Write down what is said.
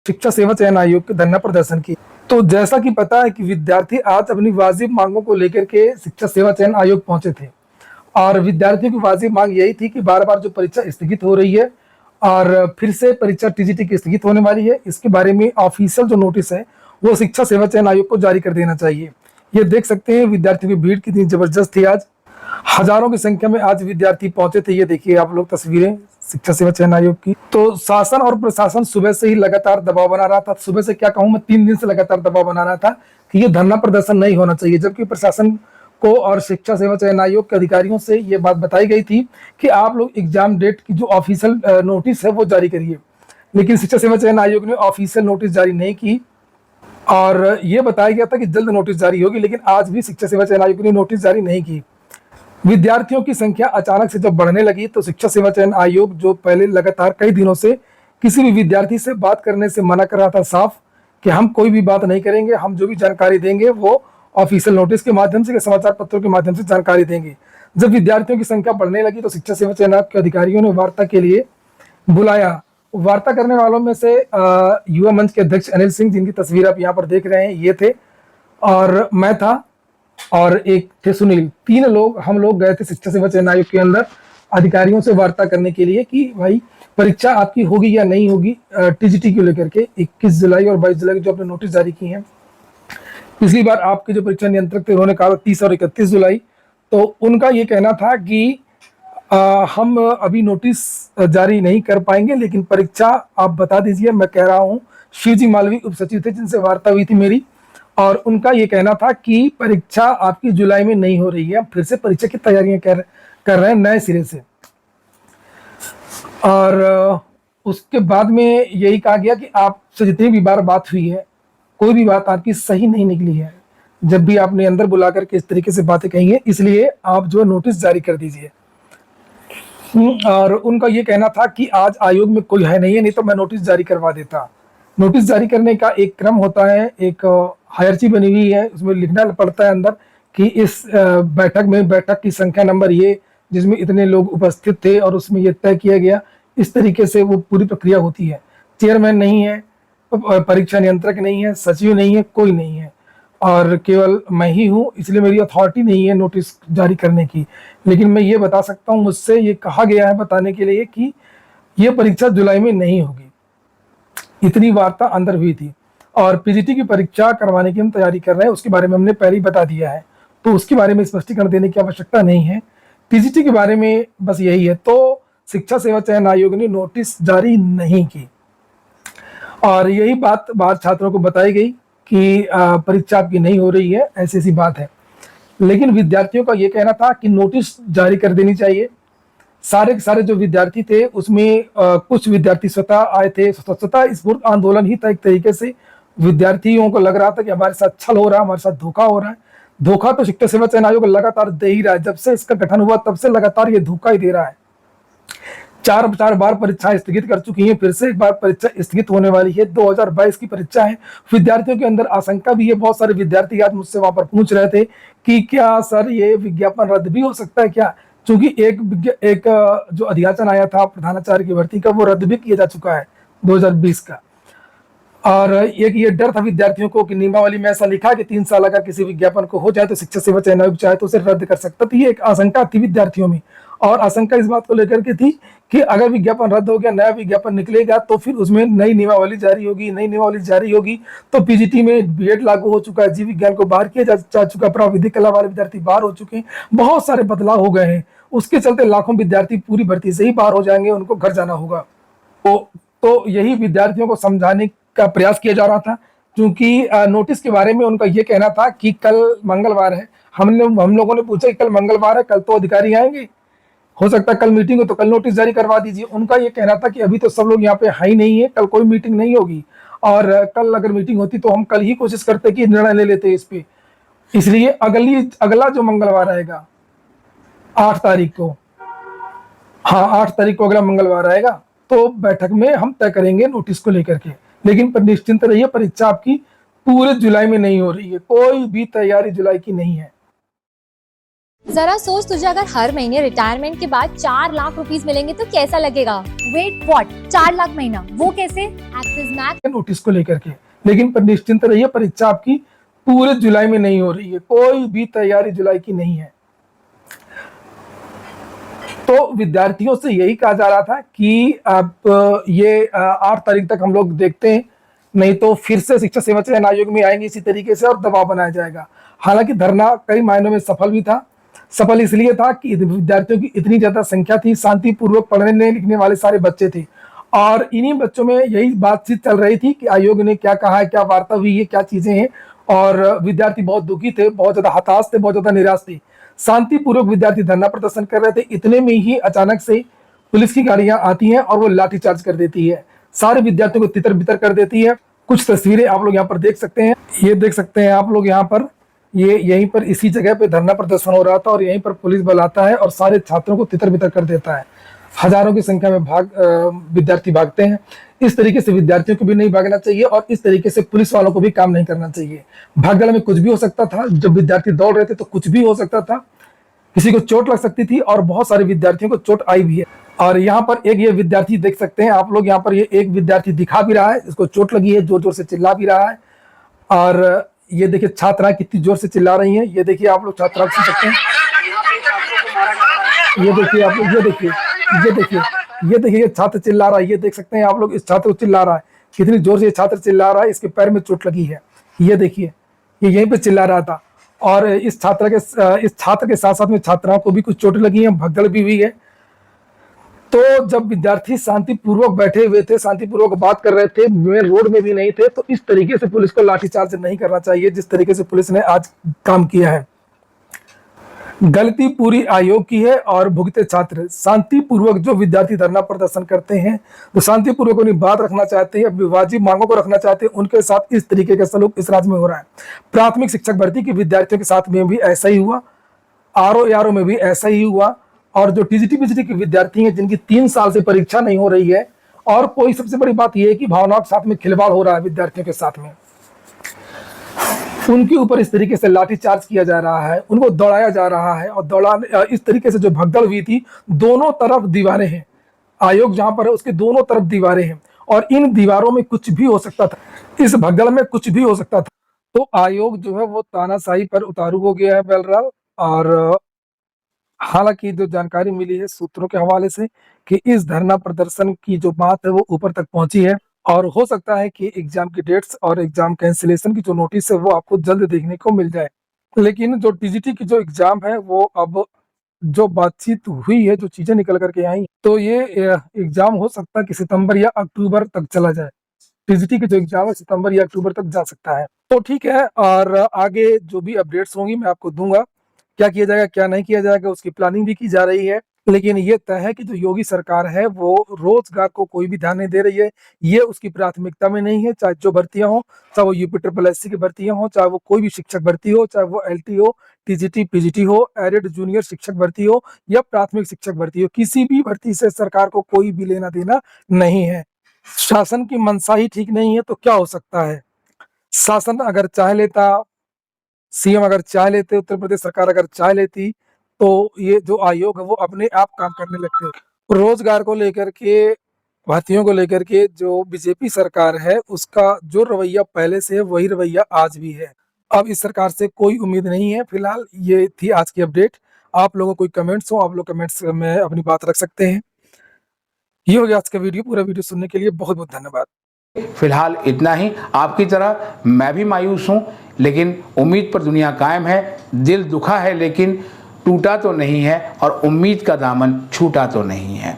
शिक्षा सेवा चयन आयोग के धरना प्रदर्शन की। तो जैसा कि पता है कि विद्यार्थी आज अपनी वाजिब मांगों को लेकर के शिक्षा सेवा चयन आयोग पहुंचे थे और विद्यार्थियों की वाजिब मांग यही थी कि बार बार जो परीक्षा स्थगित हो रही है और फिर से परीक्षा टीजीटी की स्थगित होने वाली है, इसके बारे में ऑफिशियल जो नोटिस है वो शिक्षा सेवा चयन आयोग को जारी कर देना चाहिए। ये देख सकते हैं विद्यार्थियों की भीड़ कितनी जबरदस्त थी। आज हजारों की संख्या में आज विद्यार्थी पहुंचे थे। ये देखिए आप लोग तस्वीरें शिक्षा सेवा चयन आयोग की। तो शासन और प्रशासन सुबह से ही लगातार दबाव बना रहा था। सुबह से क्या कहूं, मैं 3 दिन से लगातार दबाव बना रहा था कि ये धरना प्रदर्शन नहीं होना चाहिए, जबकि प्रशासन को और शिक्षा सेवा चयन आयोग के अधिकारियों से ये बात बताई गई थी कि आप लोग एग्जाम डेट की जो ऑफिशियल नोटिस है वो जारी करिए। लेकिन शिक्षा सेवा चयन आयोग ने ऑफिशियल नोटिस जारी नहीं की और ये बताया गया था कि जल्द नोटिस जारी होगी, लेकिन आज भी शिक्षा सेवा चयन आयोग ने नोटिस जारी नहीं की। विद्यार्थियों की संख्या अचानक से जब बढ़ने लगी तो शिक्षा सेवा चयन आयोग, जो पहले लगातार कई दिनों से किसी भी विद्यार्थी से बात करने से मना कर रहा था साफ कि हम कोई भी बात नहीं करेंगे, हम जो भी जानकारी देंगे वो ऑफिशियल नोटिस के माध्यम से, समाचार पत्रों के माध्यम से जानकारी देंगे। जब विद्यार्थियों की संख्या बढ़ने लगी तो शिक्षा सेवा चयन आयोग के अधिकारियों ने वार्ता के लिए बुलाया। वार्ता करने वालों में से युवा मंच के अध्यक्ष अनिल सिंह, जिनकी तस्वीर आप यहाँ पर देख रहे हैं, ये थे, और मैं था और एक थे सुनील। 3 लोग हम लोग गए थे शिक्षा सेवा चयन आयोग के अंदर अधिकारियों से वार्ता करने के लिए कि भाई परीक्षा आपकी होगी या नहीं होगी टीजीटी को लेकर के। 21 जुलाई और 22 जुलाई जो आपने नोटिस जारी किए हैं, पिछली बार आपके जो परीक्षा नियंत्रक थे उन्होंने कहा 30 और 31 जुलाई। तो उनका ये कहना था कि हम अभी नोटिस जारी नहीं कर पाएंगे, लेकिन परीक्षा आप बता दीजिए। मैं कह रहा हूँ, शिवजी मालवी उप सचिव थे जिनसे वार्ता हुई थी मेरी, और उनका ये कहना था कि परीक्षा आपकी जुलाई में नहीं हो रही है, फिर से परीक्षा की तैयारियां कर रहे हैं नए सिरे से। और उसके बाद में यही कहा गया कि आपसे जितनी भी बार बात हुई है, कोई भी बात आपकी सही नहीं निकली है। जब भी आपने अंदर बुला करके इस तरीके से बातें कही है, इसलिए आप जो है नोटिस जारी कर दीजिए। और उनका ये कहना था कि आज आयोग में कोई है नहीं है, नहीं तो मैं नोटिस जारी करवा देता। नोटिस जारी करने का एक क्रम होता है, एक हायरची बनी हुई है, उसमें लिखना पड़ता है अंदर कि इस बैठक की संख्या नंबर ये, जिसमें इतने लोग उपस्थित थे और उसमें ये तय किया गया। इस तरीके से वो पूरी प्रक्रिया होती है। चेयरमैन नहीं है, परीक्षा नियंत्रक नहीं है, सचिव नहीं है, कोई नहीं है, और केवल मैं ही हूँ, इसलिए मेरी अथॉरिटी नहीं है नोटिस जारी करने की। लेकिन मैं ये बता सकता हूँ, मुझसे ये कहा गया है बताने के लिए कि ये परीक्षा जुलाई में नहीं होगी। इतनी वार्ता अंदर हुई थी। और पीजीटी की परीक्षा करवाने की हम तैयारी कर रहे हैं, उसके बारे में हमने पहले ही बता दिया है, तो उसके बारे में स्पष्टीकरण देने की आवश्यकता नहीं है। टीजीटी के बारे में बस यही है। तो शिक्षा सेवा चयन आयोग ने नोटिस जारी नहीं की और यही बात बाहर छात्रों को बताई गई कि परीक्षा आपकी नहीं हो रही है, ऐसी ऐसी बात है। लेकिन विद्यार्थियों का ये कहना था कि नोटिस जारी कर देनी चाहिए। सारे के सारे जो विद्यार्थी थे उसमें कुछ विद्यार्थी स्वतः आए थे। स्वतः स्फूर्त आंदोलन ही था एक तरीके से। विद्यार्थियों को लग रहा था कि हमारे साथ छल हो रहा है, हमारे साथ धोखा हो रहा है। धोखा तो शिक्षा सेवा चयन आयोग लगातार दे ही रहा है। जब से इसका गठन हुआ तब से लगातार ये धोखा ही दे रहा है। चार बार परीक्षा स्थगित कर चुकी है, फिर से एक बार परीक्षा स्थगित होने वाली है। 2022 की परीक्षा है। विद्यार्थियों के अंदर आशंका भी है। बहुत सारे विद्यार्थी आज मुझसे वहां पर पूछ रहे थे कि क्या सर ये विज्ञापन रद्द भी हो सकता है क्या, क्योंकि एक जो अध्याचन आया था प्रधानाचार्य की भर्ती का, वो रद्द भी किया जा चुका है 2020 का। और एक ये डर था विद्यार्थियों को कि नियमावली में ऐसा लिखा कि 3 साल अगर किसी विज्ञापन को हो जाए तो शिक्षा सेवा चयन आयोग चाहे तो उसे रद्द कर सकता। तो ये एक आशंका थी विद्यार्थियों में, और आशंका इस बात को लेकर के थी कि अगर विज्ञापन रद्द हो गया, नया विज्ञापन निकलेगा तो फिर उसमें नई नियमावली जारी होगी। नई नियमावली जारी होगी तो पीजीटी में बीएड लागू हो चुका है, जीव विज्ञान को बाहर किया जा चुका है, प्राविधिक कला वाले विद्यार्थी बाहर हो चुके हैं, बहुत सारे बदलाव हो गए हैं। उसके चलते लाखों विद्यार्थी पूरी भर्ती से ही बाहर हो जाएंगे, उनको घर जाना होगा। तो यही विद्यार्थियों को समझाने का प्रयास किया जा रहा था, क्योंकि नोटिस के बारे में उनका ये कहना था कि कल मंगलवार है। हम लोगों ने पूछा कि कल मंगलवार है, कल तो अधिकारी आएंगे, हो सकता है कल मीटिंग हो तो कल नोटिस जारी करवा दीजिए। उनका ये कहना था कि अभी तो सब लोग यहाँ पे है ही नहीं है, कल कोई मीटिंग नहीं होगी, और कल अगर मीटिंग होती तो हम कल ही कोशिश करते कि निर्णय ले लेते इस पे। इसलिए अगला जो मंगलवार आएगा 8 तारीख को, हाँ 8 तारीख को अगला मंगलवार आएगा, तो बैठक में हम तय करेंगे नोटिस को लेकर के। लेकिन पर निश्चिंत रहिए, परीक्षा आपकी पूरे जुलाई में नहीं हो रही है, कोई भी तैयारी जुलाई की नहीं है। जरा सोच, तुझे अगर हर महीने रिटायरमेंट के बाद 4 लाख रुपीस मिलेंगे तो कैसा लगेगा? वेट व्हाट, 4 लाख महीना, वो कैसे? एक्सिस मैक्स नोटिस को लेकर के, लेकिन पर निश्चिंत रहिए, परीक्षा आपकी पूरे जुलाई में नहीं हो रही है, कोई भी तैयारी जुलाई की नहीं है। तो विद्यार्थियों से यही कहा जा रहा था कि अब ये 8 तारीख तक हम लोग देखते हैं, नहीं तो फिर से शिक्षा सेवा चयन आयोग में आएंगे इसी तरीके से और दबाव बनाया जाएगा। हालांकि धरना कई मायनों में सफल भी था। सफल इसलिए था कि विद्यार्थियों की इतनी ज्यादा संख्या थी, शांतिपूर्वक पढ़ने लिखने वाले सारे बच्चे थे, और इन्हीं बच्चों में यही बातचीत चल रही थी कि आयोग ने क्या कहा है, क्या वार्ता हुई है, क्या चीजें हैं। और विद्यार्थी बहुत दुखी थे, बहुत ज्यादा हताश थे, बहुत ज्यादा निराश थे। शांतिपूर्वक विद्यार्थी धरना प्रदर्शन कर रहे थे, इतने में ही अचानक से पुलिस की गाड़ियां आती हैं और वो लाठीचार्ज कर देती है, सारे विद्यार्थियों को तितर बितर कर देती है। कुछ तस्वीरें आप लोग यहाँ पर देख सकते हैं, ये देख सकते हैं आप लोग यहाँ पर, ये यहीं पर इसी जगह पे धरना प्रदर्शन हो रहा था और यहीं पर पुलिस बल आता है और सारे छात्रों को तितर बितर कर देता है। हजारों की संख्या में विद्यार्थी भागते हैं। इस तरीके से विद्यार्थियों को भी नहीं भागना चाहिए और इस तरीके से पुलिस वालों को भी काम नहीं करना चाहिए। भागदड़ में कुछ भी हो सकता था, जब विद्यार्थी दौड़ रहे थे तो कुछ भी हो सकता था, किसी को चोट लग सकती थी और बहुत सारे विद्यार्थियों को चोट आई भी है। और यहाँ पर एक ये विद्यार्थी देख सकते हैं आप लोग, यहाँ पर ये एक विद्यार्थी दिखा भी रहा है, इसको चोट लगी है, जोर जोर से चिल्ला भी रहा है। और ये देखिए छात्राएं कितनी जोर से चिल्ला रही हैं, ये देखिए आप लोग छात्राएं सुन सकते हैं, ये देखिए आप लोग, ये देखिए, ये देखिए, ये देखिए ये छात्र चिल्ला रहा है, ये देख सकते हैं आप लोग, इस छात्र को चिल्ला रहा है, कितनी जोर से ये छात्र चिल्ला रहा है, इसके पैर में चोट लगी है, ये देखिए, ये यहीं पे चिल्ला रहा था। और इस छात्र के साथ साथ में छात्राओं को भी कुछ चोट लगी है, भगदड़ भी हुई है। तो जब विद्यार्थी शांतिपूर्वक बैठे हुए थे, शांतिपूर्वक बात कर रहे थे, मेन रोड में भी नहीं थे, तो इस तरीके से पुलिस को लाठीचार्ज नहीं करना चाहिए जिस तरीके से पुलिस ने आज काम किया है। गलती पूरी आयोग की है और भुगते छात्र। शांतिपूर्वक जो विद्यार्थी धरना प्रदर्शन करते हैं, जो शांतिपूर्वक अपनी बात रखना चाहते हैं, अपनी वाजिब मांगों को रखना चाहते हैं, उनके साथ इस तरीके का सलूक इस राज्य में हो रहा है। प्राथमिक शिक्षक भर्ती के विद्यार्थियों के साथ में भी ऐसा ही हुआ, आरओ में भी ऐसा ही हुआ। और जो टीजीटी पीजीटी के विद्यार्थी हैं जिनकी 3 साल से परीक्षा नहीं हो रही है, और कोई सबसे बड़ी बात यह है कि भावनाओं के साथ में खिलवाड़ हो रहा है विद्यार्थियों के साथ में, उनके ऊपर इस तरीके से लाठीचार्ज किया जा रहा है, उनको दौड़ाया जा रहा है। और इस तरीके से जो भगदड़ हुई थी, दोनों तरफ दीवारें हैं, आयोग जहां पर है उसके दोनों तरफ दीवारें हैं और इन दीवारों में कुछ भी हो सकता था, इस भगदड़ में कुछ भी हो सकता था। तो आयोग जो है वो तानाशाही पर उतारू हो गया है बहरहाल। और हालांकि जो जानकारी मिली है सूत्रों के हवाले से कि इस धरना प्रदर्शन की जो बात है वो ऊपर तक पहुंची है और हो सकता है कि एग्जाम की डेट्स और एग्जाम कैंसिलेशन की जो नोटिस है वो आपको जल्द देखने को मिल जाए। लेकिन जो टीजीटी की जो एग्जाम है वो अब जो बातचीत हुई है, जो चीजें निकल करके आई, तो ये एग्जाम हो सकता है कि सितंबर या अक्टूबर तक चला जाए। टीजीटी की जो एग्जाम है सितंबर या अक्टूबर तक जा सकता है। तो ठीक है, और आगे जो भी अपडेट्स होंगी मैं आपको दूंगा। क्या किया जाएगा क्या नहीं किया जाएगा उसकी प्लानिंग भी की जा रही है। लेकिन ये तय है कि जो योगी सरकार है वो रोजगार को कोई भी ध्यान नहीं दे रही है, ये उसकी प्राथमिकता में नहीं है। चाहे जो भर्तियां हो, चाहे वो UPSSC की भर्तियां हो, चाहे वो कोई भी शिक्षक भर्ती हो, चाहे वो LT हो, TGT PGT हो, एडेड जूनियर शिक्षक भर्ती हो या प्राथमिक शिक्षक भर्ती हो, किसी भी भर्ती से सरकार को कोई भी लेना देना नहीं है। शासन की मंशा ही ठीक नहीं है तो क्या हो सकता है। शासन अगर चाह लेता, CM अगर चाह लेते, उत्तर प्रदेश सरकार अगर चाह लेती, तो ये जो आयोग है वो अपने आप काम करने लगते। रोजगार को लेकर के, भर्तियों को लेकर के जो बीजेपी सरकार है उसका जो रवैया पहले से है वही रवैया आज भी है। अब इस सरकार से कोई उम्मीद नहीं है। फिलहाल ये थी आज की अपडेट। आप लोगों को कोई कमेंट्स हो, आप लोग कमेंट्स में अपनी बात रख सकते हैं। ये हो गया आज का वीडियो। पूरा वीडियो सुनने के लिए बहुत बहुत धन्यवाद। फिलहाल इतना ही। आपकी तरह मैं भी मायूस हूँ, लेकिन उम्मीद पर दुनिया कायम है। दिल दुखा है लेकिन टूटा तो नहीं है और उम्मीद का दामन छूटा तो नहीं है।